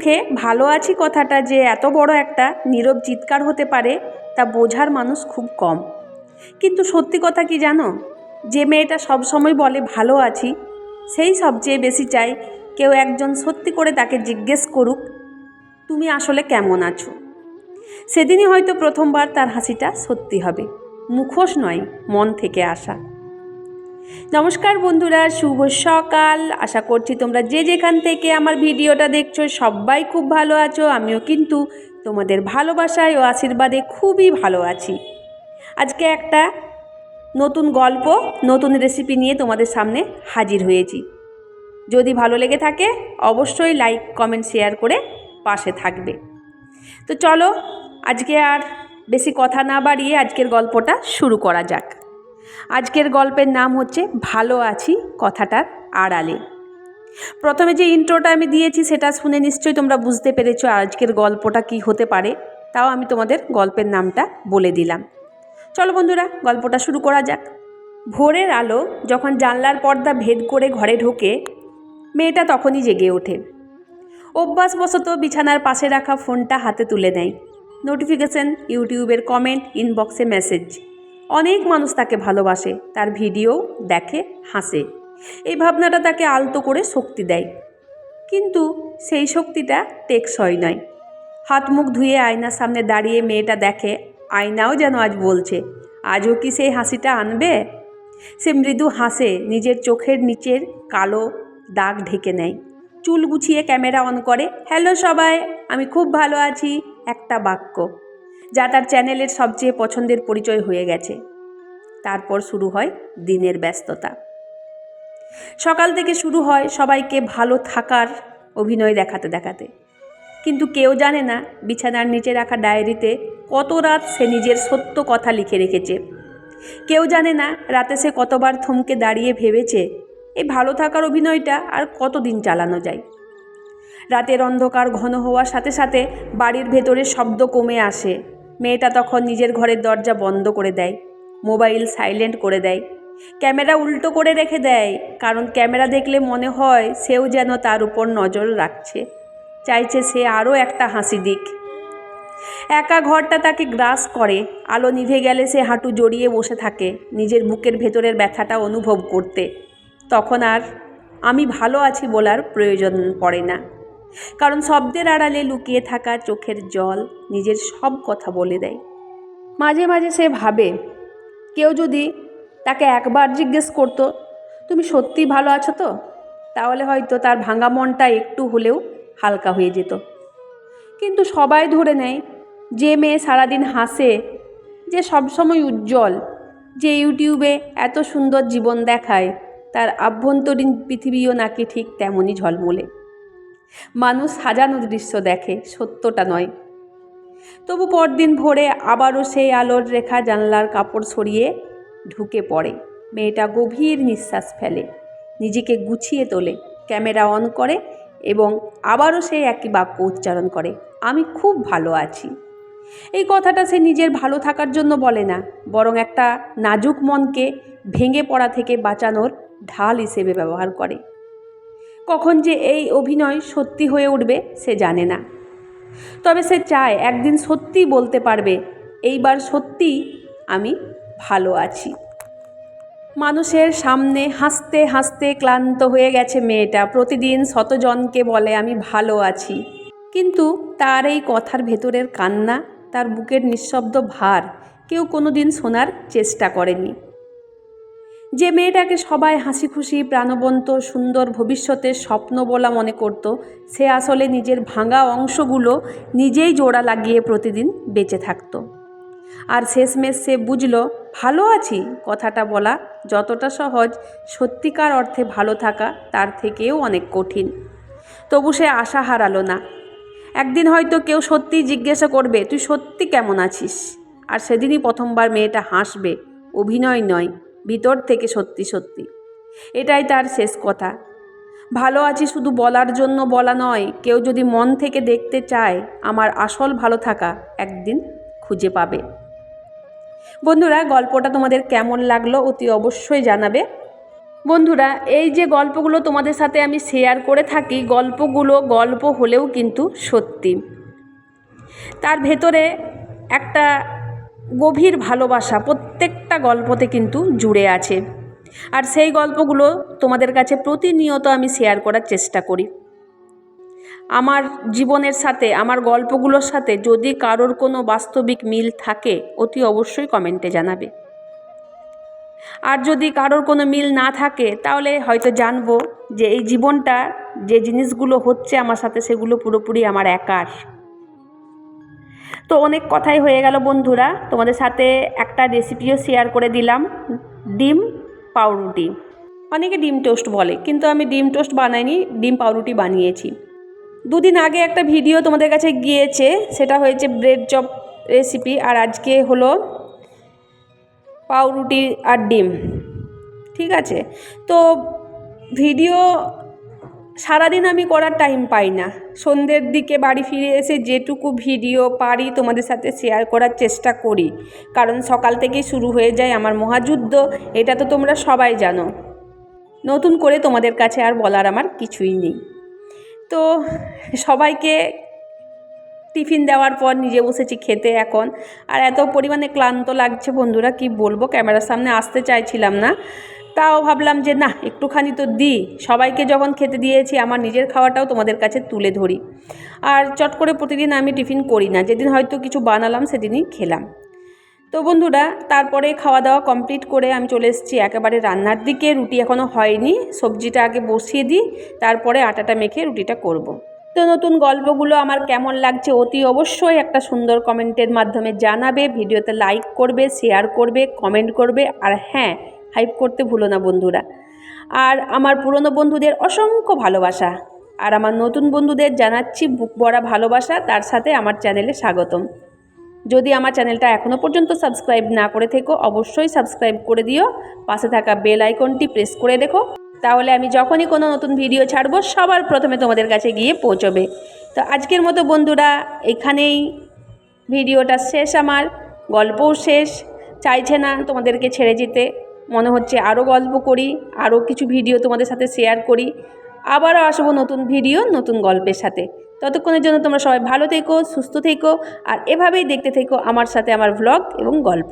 মুখে ভালো আছি কথাটা যে এত বড় একটা নীরব চিৎকার হতে পারে তা বোঝার মানুষ খুব কম। কিন্তু সত্যি কথা কি জানো, যে মেয়েটা সবসময় বলে ভালো আছি, সেই সবচেয়ে বেশি চায় কেউ একজন সত্যি করে তাকে জিজ্ঞেস করুক তুমি আসলে কেমন আছো। সেদিনই হয়তো প্রথমবার তার হাসিটা সত্যি হবে, মুখোশ নয়, মন থেকে আসা। নমস্কার বন্ধুরা, শুভ সকাল। আশা করছি তোমরা যে যেখান থেকে আমার ভিডিওটা দেখছো সবাই খুব ভালো আছো। আমিও কিন্তু তোমাদের ভালোবাসায় ও আশীর্বাদে খুবই ভালো আছি। আজকে একটা নতুন গল্প, নতুন রেসিপি নিয়ে তোমাদের সামনে হাজির হয়েছি। যদি ভালো লেগে থাকে অবশ্যই লাইক, কমেন্ট, শেয়ার করে পাশে থাকবে। তো চলো আজকে আর বেশি কথা না বাড়িয়ে আজকের গল্পটা শুরু করা যাক। আজকের গল্পের নাম হচ্ছে ভালো আছি কথাটার আড়ালে। প্রথমে যে ইন্ট্রোটা আমি দিয়েছি সেটা শুনে নিশ্চয়ই তোমরা বুঝতে পেরেছো আজকের গল্পটা কি হতে পারে। তাও আমি তোমাদের গল্পের নামটা বলে দিলাম। চলো বন্ধুরা, গল্পটা শুরু করা যাক। ভোরের আলো যখন জানলার পর্দা ভেদ করে ঘরে ঢোকে, মেয়েটা তখনই জেগে ওঠে। অভ্যাসবশত বিছানার পাশে রাখা ফোনটা হাতে তুলে নেয়। নোটিফিকেশন, ইউটিউবের কমেন্ট, ইনবক্সে মেসেজ। অনেক মানুষ তাকে ভালোবাসে, তার ভিডিও দেখে, হাসে। এই ভাবনাটা তাকে আলতো করে শক্তি দেয়, কিন্তু সেই শক্তিটা টেকসই নয়। হাত মুখ ধুয়ে আয়নার সামনে দাঁড়িয়ে মেয়েটা দেখে আয়নাও যেন আজ বলছে, আজও কি সেই হাসিটা আনবে। সে মৃদু হাসে, নিজের চোখের নিচের কালো দাগ ঢেকে নেয়। চুল গুছিয়ে ক্যামেরা অন করে। হ্যালো সবাই, আমি খুব ভালো আছি, একটা বাক্য যা তার চ্যানেলের সবচেয়ে পছন্দের পরিচয় হয়ে গেছে। তারপর শুরু হয় দিনের ব্যস্ততা। সকাল থেকে শুরু হয় সবাইকে ভালো থাকার অভিনয় দেখাতে দেখাতে, কিন্তু কেউ জানে না বিছানার নিচে রাখা ডায়েরিতে কত রাত সে নিজের সত্য কথা লিখে রেখেছে। কেউ জানে না রাতে সে কতবার থমকে দাঁড়িয়ে ভেবেছে এই ভালো থাকার অভিনয়টা আর কতদিন চালানো যায়। রাতের অন্ধকার ঘন হওয়ার সাথে সাথে বাড়ির ভেতরের শব্দ কমে আসে। মেয়েটা তখন নিজের ঘরের দরজা বন্ধ করে দেয়, মোবাইল সাইলেন্ট করে দেয়, ক্যামেরা উল্টো করে রেখে দেয়। কারণ ক্যামেরা দেখলে মনে হয় সেও যেন তার উপর নজর রাখছে, চাইছে সে আরও একটা হাসি দিক। একা ঘরটা তাকে গ্রাস করে। আলো নিভে গেলে সে হাঁটু জড়িয়ে বসে থাকে, নিজের বুকের ভেতরের ব্যথাটা অনুভব করতে। তখন আর আমি ভালো আছি বলার প্রয়োজন পড়ে না, কারণ শব্দের আড়ালে লুকিয়ে থাকা চোখের জল নিজের সব কথা বলে দেয়। মাঝে মাঝে সে ভাবে, কেউ যদি তাকে একবার জিজ্ঞেস করতো তুমি সত্যি ভালো আছো তো, তাহলে হয়তো তার ভাঙা মনটা একটু হলেও হালকা হয়ে যেত। কিন্তু সবাই ধরে নেয় যে মেয়ে সারাদিন হাসে, যে সবসময় উজ্জ্বল, যে ইউটিউবে এত সুন্দর জীবন দেখায়, তার আভ্যন্তরীণ পৃথিবীও নাকি ঠিক তেমনই ঝলমলে। মানুষ সাজানো দৃশ্য দেখে, সত্যটা নয়। তবু পরদিন ভোরে আবারও সেই আলোর রেখা জানলার কাপড় সরিয়ে ঢুকে পড়ে। মেয়েটা গভীর নিঃশ্বাস ফেলে, নিজেকে গুছিয়ে তোলে, ক্যামেরা অন করে এবং আবারও সেই একই বাক্য উচ্চারণ করে, আমি খুব ভালো আছি। এই কথাটা সে নিজের ভালো থাকার জন্য বলে না, বরং একটা নাজুক মনকে ভেঙে পড়া থেকে বাঁচানোর ঢাল হিসেবে ব্যবহার করে। কখন যে এই অভিনয় সত্যি হয়ে উঠবে সে জানে না, তবে সে চায় একদিন সত্যি বলতে পারবে, এইবার সত্যি আমি ভালো আছি। মানুষের সামনে হাসতে হাসতে ক্লান্ত হয়ে গেছে মেয়েটা। প্রতিদিন শতজনকে বলে আমি ভালো আছি, কিন্তু তার এই কথার ভেতরের কান্না, তার বুকের নিঃশব্দ ভার কেউ কোনোদিন শোনার চেষ্টা করেনি। যে মেয়েটাকে সবাই হাসি খুশি, প্রাণবন্ত, সুন্দর ভবিষ্যতের স্বপ্ন বলা মনে করত, সে আসলে নিজের ভাঙা অংশগুলো নিজেই জোড়া লাগিয়ে প্রতিদিন বেঁচে থাকত। আর শেষমেশ সে বুঝল, ভালো আছি কথাটা বলা যতটা সহজ, সত্যিকার অর্থে ভালো থাকা তার থেকেও অনেক কঠিন। তবু সে আশা হারালো না। একদিন হয়তো কেউ সত্যিই জিজ্ঞাসা করবে তুই সত্যি কেমন আছিস, আর সেদিনই প্রথমবার মেয়েটা হাসবে, অভিনয় নয়, ভিতর থেকে সত্যি সত্যি। এটাই তার শেষ কথা। ভালো আছি শুধু বলার জন্য বলা নয়, কেউ যদি মন থেকে দেখতে চায় আমার আসল ভালো থাকা একদিন খুঁজে পাবে। বন্ধুরা, গল্পটা তোমাদের কেমন লাগলো অতি অবশ্যই জানাবে। বন্ধুরা, এই যে গল্পগুলো তোমাদের সাথে আমি শেয়ার করে থাকি, গল্পগুলো গল্প হলেও কিন্তু সত্যি। তার ভেতরে একটা গভীর ভালোবাসা প্রত্যেকটা গল্পতে কিন্তু জুড়ে আছে। আর সেই গল্পগুলো তোমাদের কাছে প্রতিনিয়ত আমি শেয়ার করার চেষ্টা করি। আমার জীবনের সাথে, আমার গল্পগুলোর সাথে যদি কারোর কোনো বাস্তবিক মিল থাকে, অতি অবশ্যই কমেন্টে জানাবে। আর যদি কারোর কোনো মিল না থাকে, তাহলে হয়তো জানবো যে এই জীবনটা যে জিনিসগুলো হচ্ছে আমার সাথে, সেগুলো পুরোপুরি আমার একার। তো অনেক কথাই হয়ে গেল বন্ধুরা, তোমাদের সাথে একটা রেসিপিও শেয়ার করে দিলাম, ডিম পাউরুটি। অনেকে ডিম টোস্ট বলে, কিন্তু আমি ডিম টোস্ট বানাইনি, ডিম পাউরুটি বানিয়েছি। দুদিন আগে একটা ভিডিও তোমাদের কাছে গিয়েছে, সেটা হয়েছে ব্রেড চপ রেসিপি, আর আজকে হলো পাউরুটি আর ডিম। ঠিক আছে, তো ভিডিও সারাদিন আমি করার টাইম পাই না। সন্ধ্যের দিকে বাড়ি ফিরে এসে যেটুকু ভিডিও পারি তোমাদের সাথে শেয়ার করার চেষ্টা করি, কারণ সকাল থেকেই শুরু হয়ে যায় আমার মহাযুদ্ধ। এটা তো তোমরা সবাই জানো, নতুন করে তোমাদের কাছে আর বলার আমার কিছুই নেই। তো সবাইকে টিফিন দেওয়ার পর নিজে বসেছি খেতে এখন, আর এত পরিমাণে ক্লান্ত লাগছে বন্ধুরা, কি বলবো, ক্যামেরার সামনে আসতে চাইছিলাম না। তাও ভাবলাম যে না, একটুখানি তো দিই, সবাইকে যখন খেতে দিয়েছি আমার নিজের খাওয়াটাও তোমাদের কাছে তুলে ধরি। আর চট করে প্রতিদিন আমি টিফিন করি না, যেদিন হয়তো কিছু বানালাম সেদিনই খেলাম। তো বন্ধুরা, তারপরে খাওয়া দাওয়া কমপ্লিট করে আমি চলে এসেছি একেবারে রান্নার দিকে। রুটি এখনও হয়নি, সবজিটা আগে বসিয়ে দিই, তারপরে আটাটা মেখে রুটিটা করব। তো নতুন গল্পগুলো আমার কেমন লাগছে অতি অবশ্যই একটা সুন্দর কমেন্টের মাধ্যমে জানাবে। ভিডিওতে লাইক করবে, শেয়ার করবে, কমেন্ট করবে, আর হ্যাঁ, হাইপ করতে ভুলো না বন্ধুরা। আর আমার পুরনো বন্ধুদের অসংখ্য ভালোবাসা, আর আমার নতুন বন্ধুদের জানাচ্ছি বুক ভরা ভালোবাসা, তার সাথে আমার চ্যানেলে স্বাগতম। যদি আমার চ্যানেলটা এখনও পর্যন্ত সাবস্ক্রাইব না করে থেকো, অবশ্যই সাবস্ক্রাইব করে দিও, পাশে থাকা বেল আইকনটি প্রেস করে রেখো, তাহলে আমি যখনই কোনো নতুন ভিডিও ছাড়বো সবার প্রথমে তোমাদের কাছে গিয়ে পৌঁছবে। তো আজকের মতো বন্ধুরা এখানেই ভিডিওটা শেষ, আমার গল্পও শেষ, চাইছে না তোমাদেরকে ছেড়ে যেতে, মনে হচ্ছে আরও গল্প করি, আরও কিছু ভিডিও তোমাদের সাথে শেয়ার করি, আবারও আসবো নতুন ভিডিও নতুন গল্পের সাথে। ততক্ষণের জন্য তোমরা সবাই ভালো থেকো, সুস্থ থেকো, আর এভাবেই দেখতে থেকো আমার সাথে আমার ভ্লগ এবং গল্প।